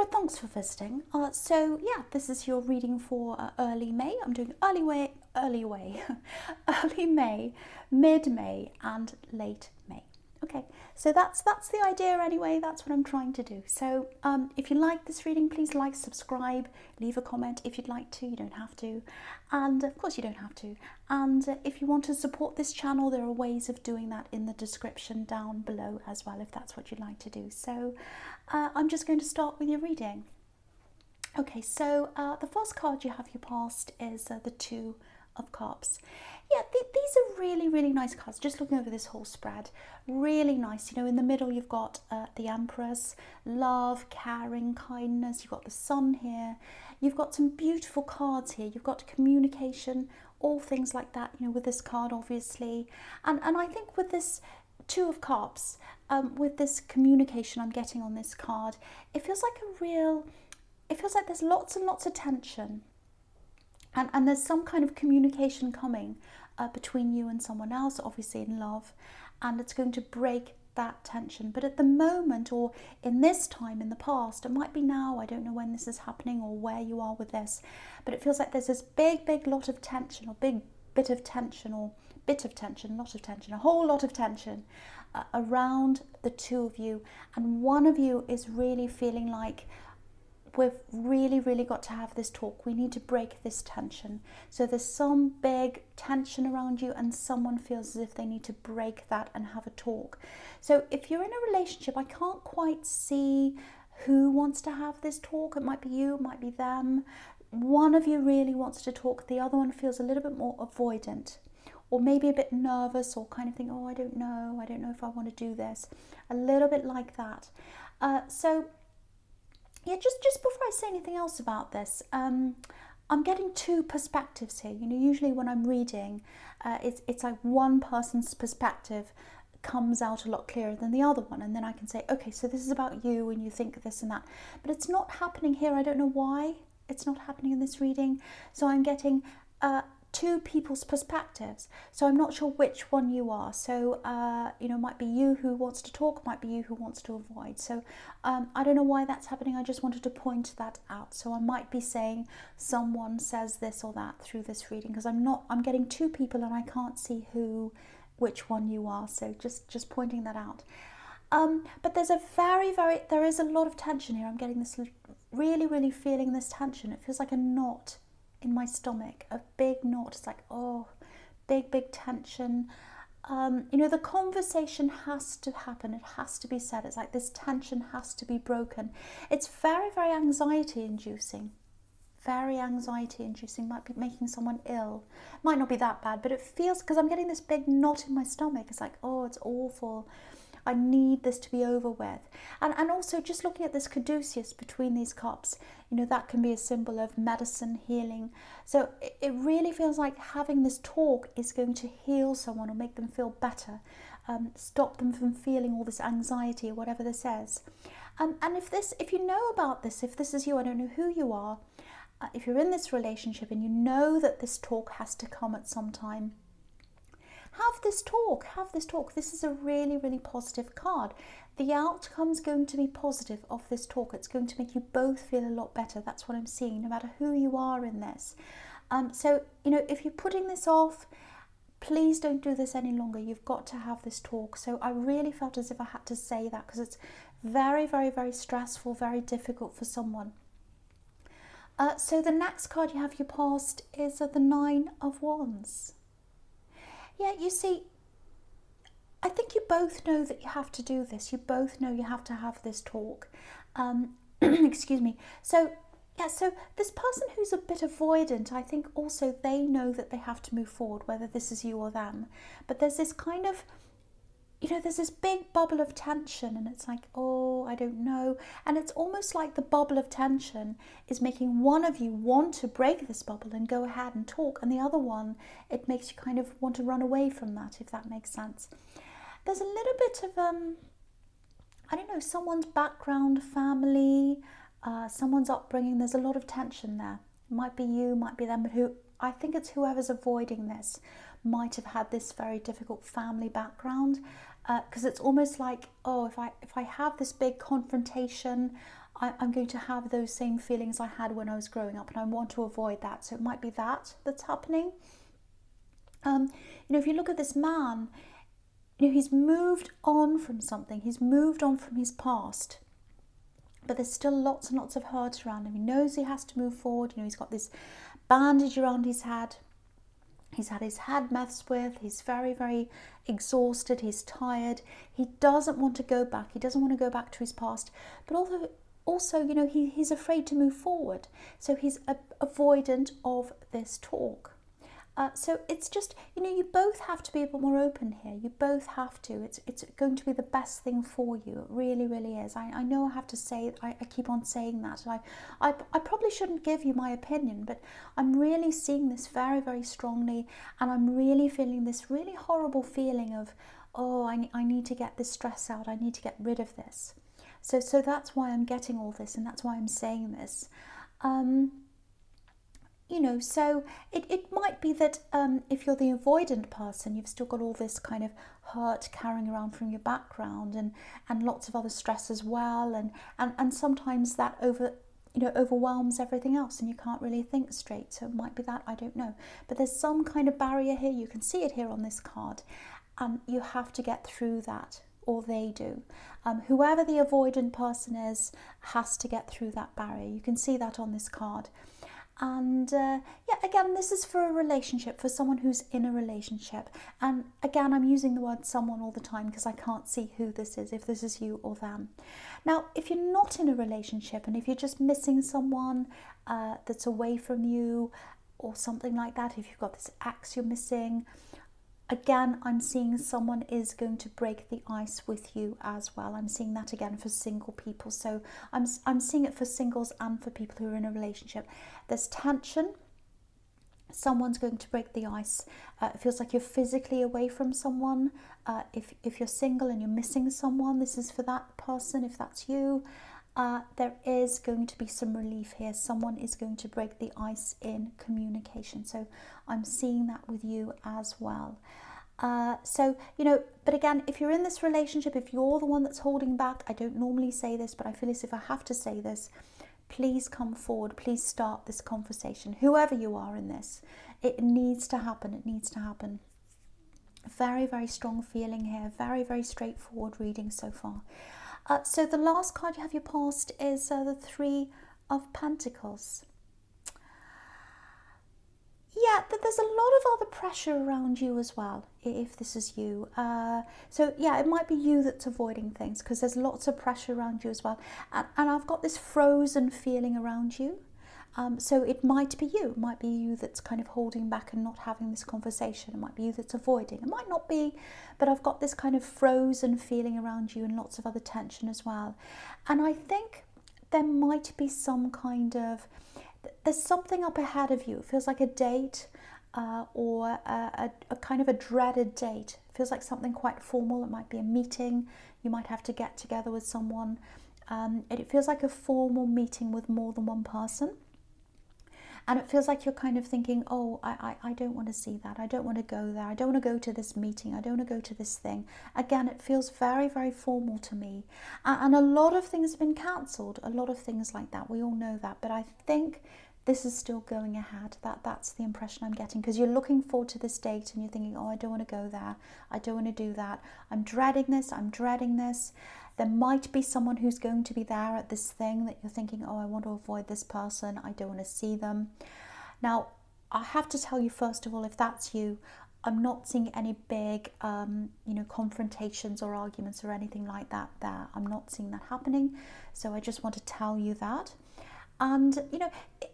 Libra, thanks for visiting. So yeah, this is your reading for early May. I'm doing early May, mid-May, and late May. Okay, so that's the idea anyway. That's what I'm trying to do. So if you like this reading, please like, subscribe, leave a comment if you'd like to. You don't have to, and of course you don't have to. And if you want to support this channel, there are ways of doing that in the description down below as well, if that's what you'd like to do. So I'm just going to start with your reading. Okay, so the first card you have your past is the Two of Cups. Yeah, these are really, really nice cards. Just looking over this whole spread, really nice. You know, in the middle you've got the Empress, love, caring, kindness. You've got the Sun here. You've got some beautiful cards here. You've got communication, all things like that, you know, with this card, obviously. And I think with this Two of Cups, with this communication I'm getting on this card, it feels like there's lots and lots of tension. And there's some kind of communication coming between you and someone else, obviously in love, and it's going to break that tension. But at the moment, or in this time in the past, it might be now, I don't know when this is happening or where you are with this, but it feels like there's this big lot of tension, or big bit of tension, or bit of tension, lot of tension, a whole lot of tension around the two of you. And one of you is really feeling like, we've really got to have this talk. We need to break this tension. So there's some big tension around you, and someone feels as if they need to break that and have a talk. So if you're in a relationship, I can't quite see who wants to have this talk. It might be you, it might be them. One of you really wants to talk. The other one feels a little bit more avoidant, or maybe a bit nervous, or kind of think, oh, I don't know if I want to do this. A little bit like that. So yeah, just before I say anything else about this, I'm getting two perspectives here. You know, usually when I'm reading, it's like one person's perspective comes out a lot clearer than the other one, and then I can say, okay, so this is about you, and you think this and that. But it's not happening here. I don't know why it's not happening in this reading. So I'm getting two people's perspectives, so I'm not sure which one you are. So you know, might be you who wants to talk, might be you who wants to avoid. So I don't know why that's happening. I just wanted to point that out. So I might be saying someone says this or that through this reading, because I'm getting two people and I can't see which one you are. So just pointing that out. But there's there is a lot of tension here. I'm getting this really feeling this tension. It feels like a knot in my stomach, a big knot. It's like, oh, big tension. You know, the conversation has to happen. It has to be said. It's like this tension has to be broken. It's very anxiety inducing. Very anxiety inducing. Might be making someone ill. Might not be that bad, but it feels, because I'm getting this big knot in my stomach. It's like, oh, it's awful. I need this to be over with. And also, just looking at this caduceus between these cups, you know, that can be a symbol of medicine, healing. So it really feels like having this talk is going to heal someone or make them feel better, stop them from feeling all this anxiety or whatever this is. And if you know about this, if this is you, I don't know who you are, if you're in this relationship and you know that this talk has to come at some time, have this talk. This is a really positive card. The outcome's going to be positive of this talk. It's going to make you both feel a lot better. That's what I'm seeing, no matter who you are in this. So, you know, if you're putting this off, please don't do this any longer. You've got to have this talk. So I really felt as if I had to say that, because it's very stressful, very difficult for someone. So the next card you have your past is the Nine of Wands. Yeah, you see, I think you both know that you have to do this. You both know you have to have this talk. Excuse me. So, yeah, so this person who's a bit avoidant, I think also they know that they have to move forward, whether this is you or them. But there's this kind of, you know, there's this big bubble of tension, and it's like, oh, I don't know. And it's almost like the bubble of tension is making one of you want to break this bubble and go ahead and talk, and the other one, it makes you kind of want to run away from that, if that makes sense. There's a little bit of, I don't know, someone's background, family, someone's upbringing. There's a lot of tension there. It might be you, might be them, but I think it's whoever's avoiding this. might have had this very difficult family background, because it's almost like, oh, if I have this big confrontation, I'm going to have those same feelings I had when I was growing up, and I want to avoid that. So it might be that that's happening. If you look at this man, he's moved on from something. He's moved on from his past, but there's still lots and lots of hurt around him. He knows he has to move forward. He's got this bandage around his head. He's had his head messed with. He's very, very exhausted. He's tired. He doesn't want to go back. He doesn't want to go back to his past. But also, he's afraid to move forward. So he's avoidant of this talk. So it's just, you both have to be a bit more open here. You both have to. It's going to be the best thing for you. It really, really is. I know I have to say, I keep on saying that. I probably shouldn't give you my opinion, but I'm really seeing this very, very strongly. And I'm really feeling this really horrible feeling of, oh, I need to get this stress out. I need to get rid of this. So that's why I'm getting all this, and that's why I'm saying this. So it might be that if you're the avoidant person, you've still got all this kind of hurt carrying around from your background, and lots of other stress as well, and sometimes that overwhelms everything else, and you can't really think straight. So it might be that, I don't know, but there's some kind of barrier here. You can see it here on this card, and you have to get through that, or they do. Whoever the avoidant person is has to get through that barrier. You can see that on this card. And again, this is for a relationship, for someone who's in a relationship. And again, I'm using the word someone all the time because I can't see who this is, if this is you or them. Now, if you're not in a relationship, and if you're just missing someone that's away from you or something like that, if you've got this ex you're missing, again, I'm seeing someone is going to break the ice with you as well. I'm seeing that again for single people. So I'm seeing it for singles and for people who are in a relationship. There's tension. Someone's going to break the ice. It feels like you're physically away from someone. If you're single and you're missing someone, this is for that person. If that's you, there is going to be some relief here. Someone is going to break the ice in communication. So I'm seeing that with you as well. But again, if you're in this relationship, if you're the one that's holding back, I don't normally say this, but I feel as if I have to say this, please come forward. Please start this conversation. Whoever you are in this, it needs to happen. It needs to happen. Very, very strong feeling here. Very, very straightforward reading so far. So the last card you have your past is the Three of Pentacles. Yeah, there's a lot of other pressure around you as well, if this is you. So yeah, it might be you that's avoiding things because there's lots of pressure around you as well. And I've got this frozen feeling around you. So it might be you. It might be you that's kind of holding back and not having this conversation. It might be you that's avoiding. It might not be, but I've got this kind of frozen feeling around you and lots of other tension as well. And I think there might be some kind of, there's something up ahead of you. It feels like a date or a kind of a dreaded date. It feels like something quite formal. It might be a meeting. You might have to get together with someone. It feels like a formal meeting with more than one person. And it feels like you're kind of thinking, oh, I don't want to see that. I don't want to go there. I don't want to go to this meeting. I don't want to go to this thing. Again, it feels very, very formal to me. And a lot of things have been cancelled. A lot of things like that. We all know that. But I think this is still going ahead. That's the impression I'm getting. Because you're looking forward to this date and you're thinking, oh, I don't want to go there. I don't want to do that. I'm dreading this. I'm dreading this. There might be someone who's going to be there at this thing that you're thinking, oh, I want to avoid this person. I don't want to see them. Now, I have to tell you, first of all, if that's you, I'm not seeing any big, confrontations or arguments or anything like that there. I'm not seeing that happening. So I just want to tell you that. And,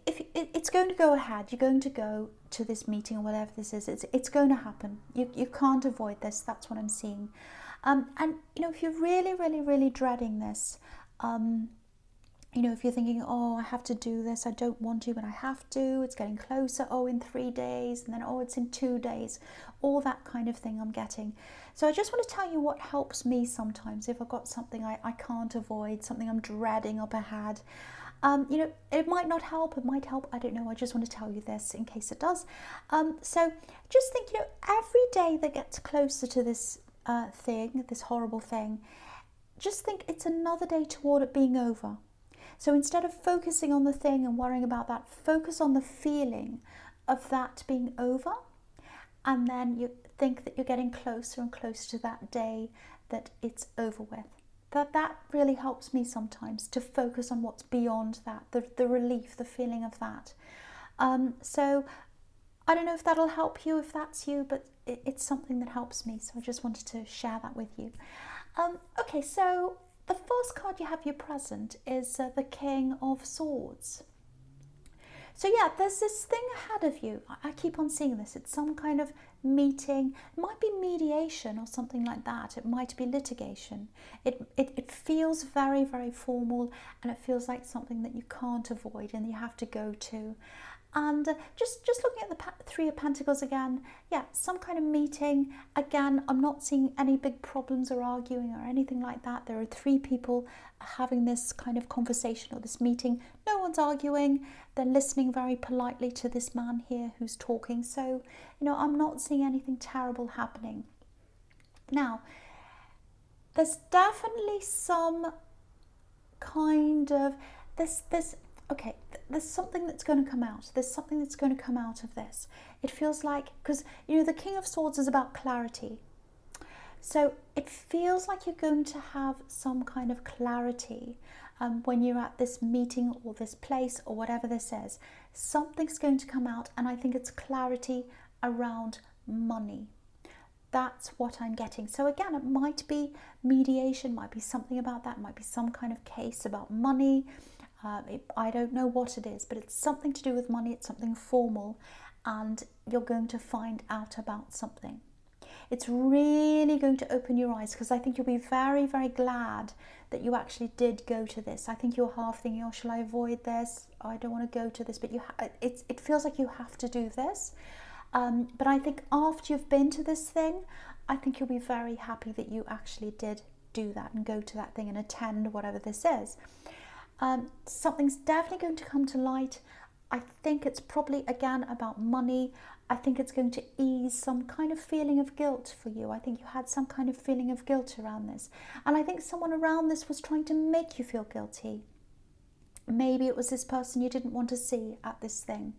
if it's going to go ahead, you're going to go to this meeting or whatever this is, it's going to happen. You can't avoid this. That's what I'm seeing. And if you're really, really, really dreading this, if you're thinking, oh, I have to do this, I don't want to, but I have to, it's getting closer, oh, in 3 days, and then, oh, it's in 2 days, all that kind of thing I'm getting. So I just want to tell you what helps me sometimes if I've got something I can't avoid, something I'm dreading up ahead. You know, it might not help, it might help, I don't know. I just want to tell you this in case it does. So just think, you know, every day that gets closer to this thing, this horrible thing, just think it's another day toward it being over. So instead of focusing on the thing and worrying about that, focus on the feeling of that being over. And then you think that you're getting closer and closer to that day that it's over with. That really helps me sometimes, to focus on what's beyond that, the relief, the feeling of that. So I don't know if that'll help you, if that's you, but it's something that helps me. So I just wanted to share that with you. Okay, so the first card you have, your present, is the King of Swords. So yeah, there's this thing ahead of you. I keep on seeing this. It's some kind of meeting. It might be mediation or something like that. It might be litigation. It feels very, very formal, and it feels like something that you can't avoid and you have to go to. And just looking at the Three of Pentacles again, yeah, some kind of meeting. Again, I'm not seeing any big problems or arguing or anything like that. There are three people having this kind of conversation or this meeting. No one's arguing. They're listening very politely to this man here who's talking. So, you know, I'm not seeing anything terrible happening. Now, there's definitely some kind of okay, there's something that's going to come out. There's something that's going to come out of this. It feels like, because, you know, the King of Swords is about clarity. So it feels like you're going to have some kind of clarity when you're at this meeting or this place or whatever this is. Something's going to come out, and I think it's clarity around money. That's what I'm getting. So again, it might be mediation, might be something about that, might be some kind of case about money. I don't know what it is, but it's something to do with money. It's something formal, and you're going to find out about something. It's really going to open your eyes, because I think you'll be very, very glad that you actually did go to this. I think you're half thinking, oh, shall I avoid this? Oh, I don't want to go to this, but it feels like you have to do this. But I think after you've been to this thing, I think you'll be very happy that you actually did do that and go to that thing and attend whatever this is. Something's definitely going to come to light. I think it's probably again about money. I think it's going to ease some kind of feeling of guilt for you. I think you had some kind of feeling of guilt around this, and I think someone around this was trying to make you feel guilty. Maybe it was this person you didn't want to see at this thing.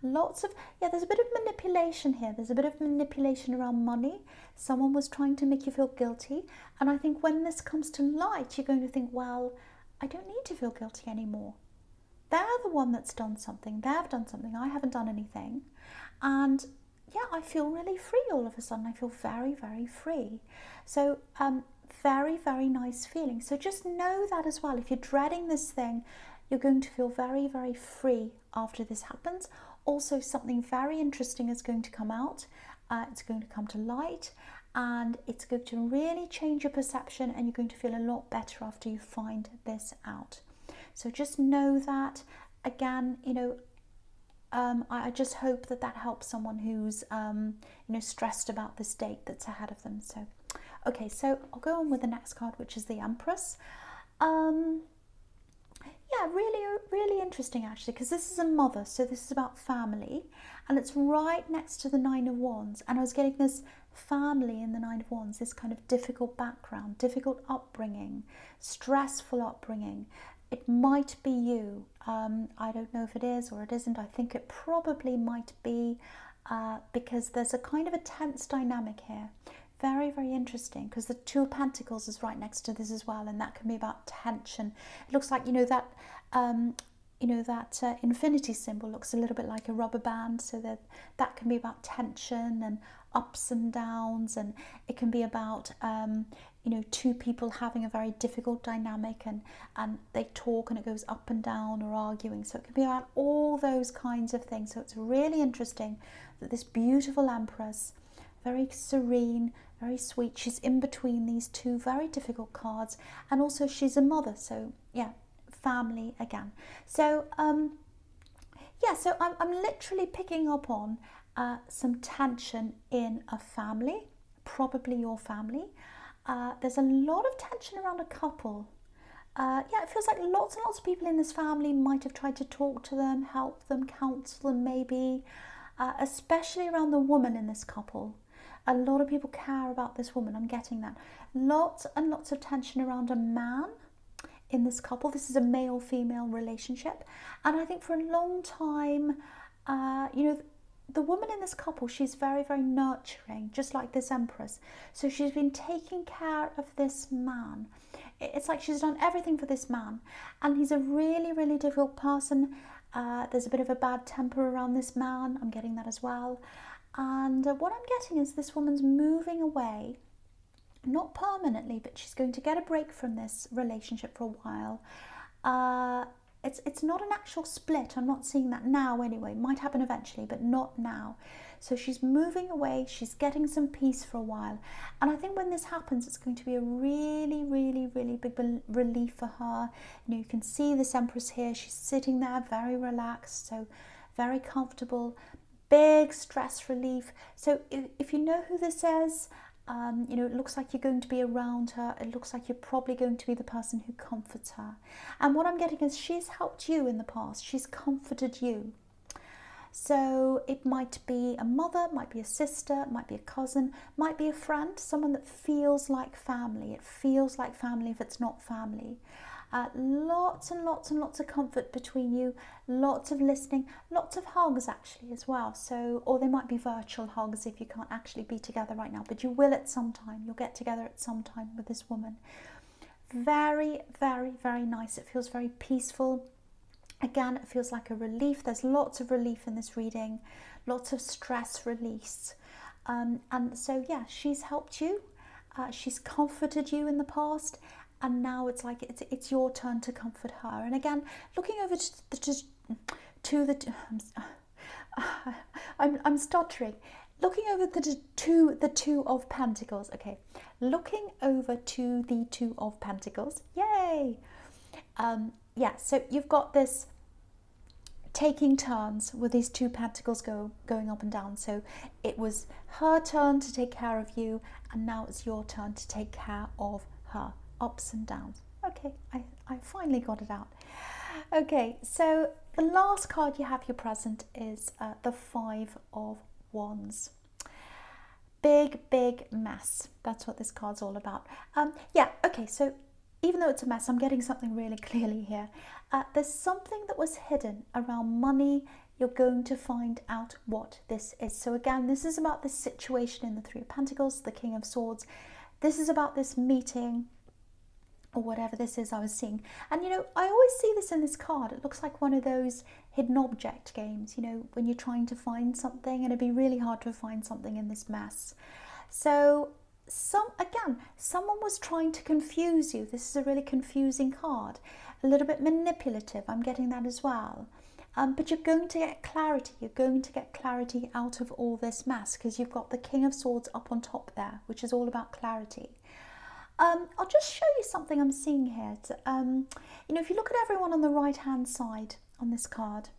There's a bit of manipulation here. There's a bit of manipulation around money. Someone was trying to make you feel guilty, and I think when this comes to light, you're going to think, well, I don't need to feel guilty anymore. They're the one that's done something. They've done something. I haven't done anything. And yeah, I feel really free all of a sudden. I feel very, very free. So very, very nice feeling. So just know that as well. If you're dreading this thing, you're going to feel very, very free after this happens. Also, something very interesting is going to come out. It's going to come to light, and it's going to really change your perception, and you're going to feel a lot better after you find this out. So just know that. Again, you know, I just hope that helps someone who's you know, stressed about this date that's ahead of them. So okay, so I'll go on with the next card, which is the Empress. Yeah, really interesting actually, because this is a mother, so this is about family, and it's right next to the Nine of Wands, and I was getting this family in the Nine of Wands, this kind of difficult background, difficult upbringing, stressful upbringing. It might be you. I don't know if it is or it isn't. I think it probably might be, because there's a kind of a tense dynamic here. Very, very interesting, because the Two of Pentacles is right next to this as well, and that can be about tension. It looks like, you know, that infinity symbol looks a little bit like a rubber band, so that can be about tension and ups and downs, and it can be about you know, two people having a very difficult dynamic, and they talk and it goes up and down, or arguing. So it can be about all those kinds of things. So it's really interesting that this beautiful Empress, very serene, very sweet, she's in between these two very difficult cards, and also she's a mother, so yeah, family again. So yeah, so I'm literally picking up on some tension in a family, probably your family. There's a lot of tension around a couple. Yeah, it feels like lots and lots of people in this family might have tried to talk to them, help them, counsel them maybe, especially around the woman in this couple. A lot of people care about this woman, I'm getting that. Lots and lots of tension around a man in this couple. This is a male-female relationship. And I think for a long time, the woman in this couple, she's very, very nurturing, just like this Empress. So she's been taking care of this man. It's like she's done everything for this man. And he's a really, really difficult person. There's a bit of a bad temper around this man. I'm getting that as well. And what I'm getting is this woman's moving away, not permanently, but she's going to get a break from this relationship for a while. It's not an actual split. I'm not seeing that now anyway. It might happen eventually, but not now. So she's moving away. She's getting some peace for a while. And I think when this happens, it's going to be a really, really, really big relief for her. You can see this Empress here. She's sitting there very relaxed, so very comfortable. Big stress relief. So if you know who this is, it looks like you're going to be around her. It looks like you're probably going to be the person who comforts her. And what I'm getting is she's helped you in the past. She's comforted you. So it might be a mother, might be a sister, might be a cousin, might be a friend, someone that feels like family. It feels like family if it's not family. Lots and lots and lots of comfort between you, lots of listening, lots of hugs actually as well. So, or they might be virtual hugs if you can't actually be together right now, but you will at some time. You'll get together at some time with this woman. Very, very, very nice. It feels very peaceful. Again, it feels like a relief. There's lots of relief in this reading, lots of stress release. And so, yeah, she's helped you. She's comforted you in the past. And now it's like it's your turn to comfort her. And again, looking over I'm stuttering. Looking over the Two of Pentacles. Okay, looking over to the Two of Pentacles. Yay! Yeah. So you've got this taking turns with these two pentacles going up and down. So it was her turn to take care of you, and now it's your turn to take care of her. Ups and downs. Okay, I finally got it out. Okay, so the last card you have here present is the Five of Wands. Big, big mess. That's what this card's all about. Yeah, okay, so even though it's a mess, I'm getting something really clearly here. There's something that was hidden around money. You're going to find out what this is. So again, this is about this situation in the Three of Pentacles, the King of Swords. This is about this meeting, or whatever this is I was seeing. And I always see this in this card. It looks like one of those hidden object games, when you're trying to find something, and it'd be really hard to find something in this mess. So someone was trying to confuse you. This is a really confusing card, a little bit manipulative. I'm getting that as well. But you're going to get clarity. You're going to get clarity out of all this mess, because you've got the King of Swords up on top there, which is all about clarity. I'll just show you something I'm seeing here. If you look at everyone on the right-hand side on this card,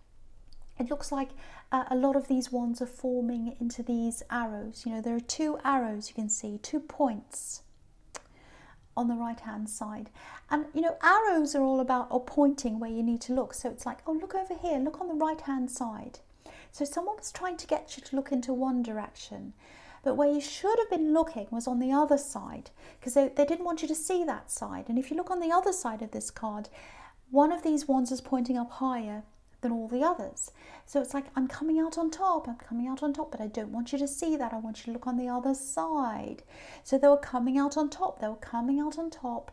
it looks like a lot of these wands are forming into these arrows. There are two arrows you can see, 2 points on the right-hand side. And, arrows are all about or pointing where you need to look. So it's like, oh, look over here, look on the right-hand side. So someone was trying to get you to look into one direction. But where you should have been looking was on the other side, because they didn't want you to see that side. And if you look on the other side of this card, one of these wands is pointing up higher than all the others. So it's like, I'm coming out on top, but I don't want you to see that. I want you to look on the other side. So they were coming out on top. They were coming out on top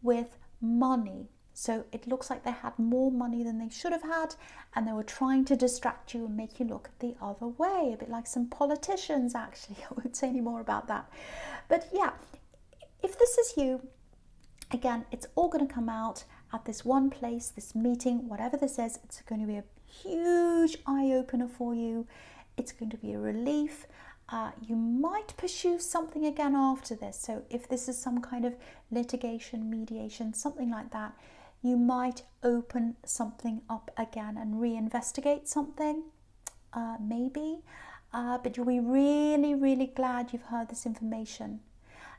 with money. So it looks like they had more money than they should have had, and they were trying to distract you and make you look the other way, a bit like some politicians actually. I won't say any more about that. But yeah, if this is you, again, it's all going to come out at this one place, this meeting, whatever this is. It's going to be a huge eye-opener for you. It's going to be a relief. You might pursue something again after this. So if this is some kind of litigation, mediation, something like that, you might open something up again and reinvestigate something, maybe. But you'll be really, really glad you've heard this information.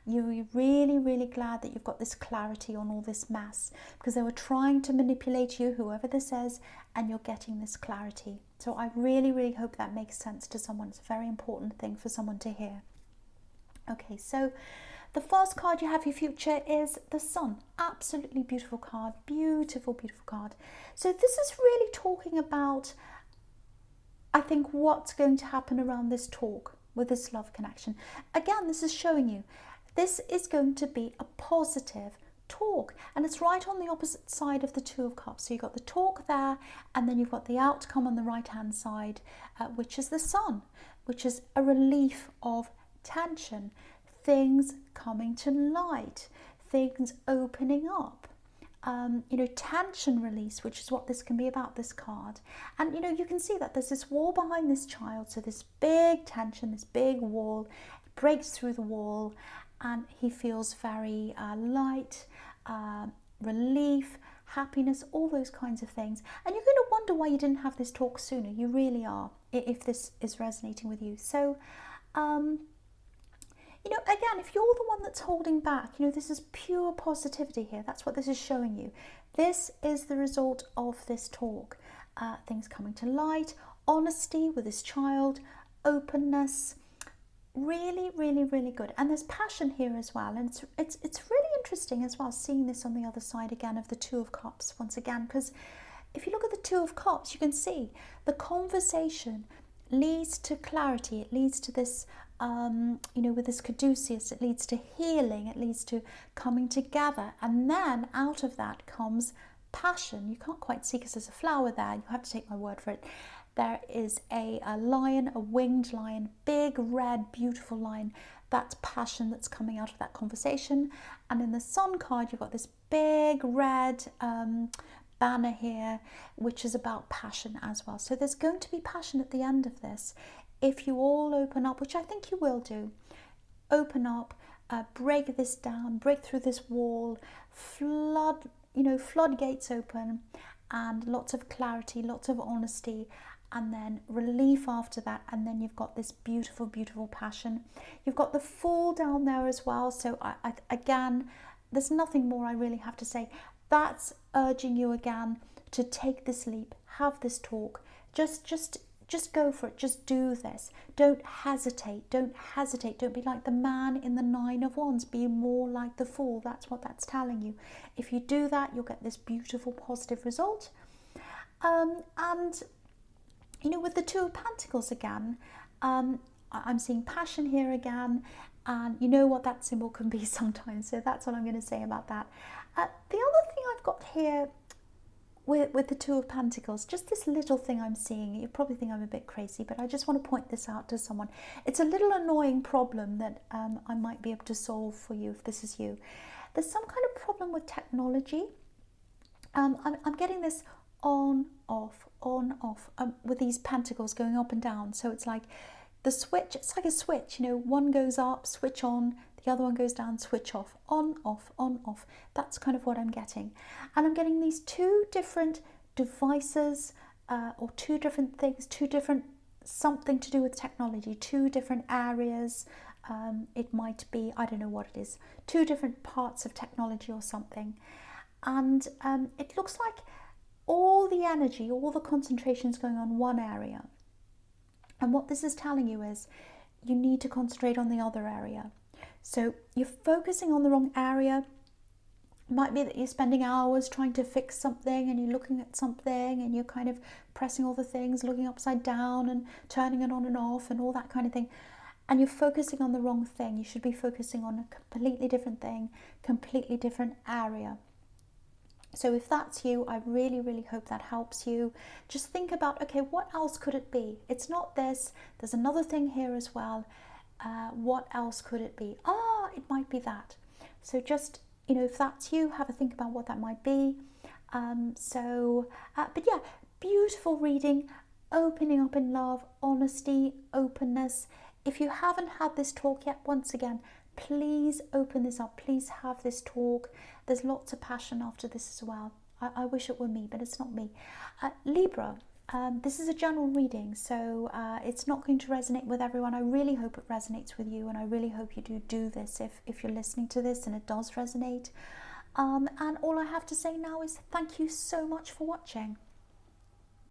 You're really, really glad that you've got this clarity on all this mess, because they were trying to manipulate you, whoever this is, and you're getting this clarity. So I really, really hope that makes sense to someone. It's a very important thing for someone to hear. Okay, so the first card you have for your future is the Sun. Absolutely beautiful card. Beautiful, beautiful card. So this is really talking about, I think, what's going to happen around this talk with this love connection. Again, this is showing you this is going to be a positive talk, and it's right on the opposite side of the Two of Cups. So you've got the talk there, and then you've got the outcome on the right hand side, which is the Sun, which is a relief of tension, things coming to light, things opening up, tension release, which is what this can be about, this card. And you can see that there's this wall behind this child, so this big tension, this big wall, it breaks through the wall, and he feels very light, relief, happiness, all those kinds of things. And you're going to wonder why you didn't have this talk sooner. You really are, if this is resonating with you. So again, if you're the one that's holding back, this is pure positivity here. That's what this is showing you. This is the result of this talk. Things coming to light, honesty with this child, openness, really, really, really good. And there's passion here as well. And it's really interesting as well, seeing this on the other side again of the Two of Cups once again, because if you look at the Two of Cups, you can see the conversation leads to clarity. It leads to this with this caduceus, it leads to healing, it leads to coming together, and then out of that comes passion. You can't quite see because there's a flower there, you have to take my word for it. There is a lion, a winged lion, big red beautiful lion. That's passion that's coming out of that conversation. And in the Sun card, you've got this big red banner here, which is about passion as well. So there's going to be passion at the end of this. If you all open up, which I think you will do, open up, break this down, break through this wall, floodgates open, and lots of clarity, lots of honesty, and then relief after that, and then you've got this beautiful, beautiful passion. You've got the Fool down there as well. So again, there's nothing more I really have to say. That's urging you again to take this leap, have this talk, just go for it. Just do this. Don't hesitate. Don't hesitate. Don't be like the man in the Nine of Wands. Be more like the Fool. That's what that's telling you. If you do that, you'll get this beautiful positive result. With the Two of Pentacles again, I'm seeing passion here again, and you know what that symbol can be sometimes. So that's what I'm going to say about that. The other thing I've got here with the Two of Pentacles, just this little thing I'm seeing. You probably think I'm a bit crazy, but I just want to point this out to someone. It's a little annoying problem that I might be able to solve for you if this is you. There's some kind of problem with technology. I'm getting this on, off, with these pentacles going up and down. So it's like the switch, it's like a switch, one goes up, switch on, the other one goes down, switch off, on, off. That's kind of what I'm getting. And I'm getting these two different devices, or two different things, something to do with technology, two different areas. It might be, I don't know what it is, two different parts of technology or something. And it looks like all the energy, all the concentration is going on one area. And what this is telling you is you need to concentrate on the other area. So you're focusing on the wrong area. It might be that you're spending hours trying to fix something, and you're looking at something and you're kind of pressing all the things, looking upside down and turning it on and off and all that kind of thing. And you're focusing on the wrong thing. You should be focusing on a completely different thing, completely different area. So if that's you, I really, really hope that helps you. Just think about, okay, what else could it be? It's not this. There's another thing here as well. What else could it be? It might be that. So just, if that's you, have a think about what that might be. But yeah, beautiful reading, opening up in love, honesty, openness. If you haven't had this talk yet, once again, please open this up. Please have this talk. There's lots of passion after this as well. I wish it were me, but it's not me. Libra, This is a general reading, so it's not going to resonate with everyone. I really hope it resonates with you, and I really hope you do this if you're listening to this and it does resonate. And all I have to say now is thank you so much for watching.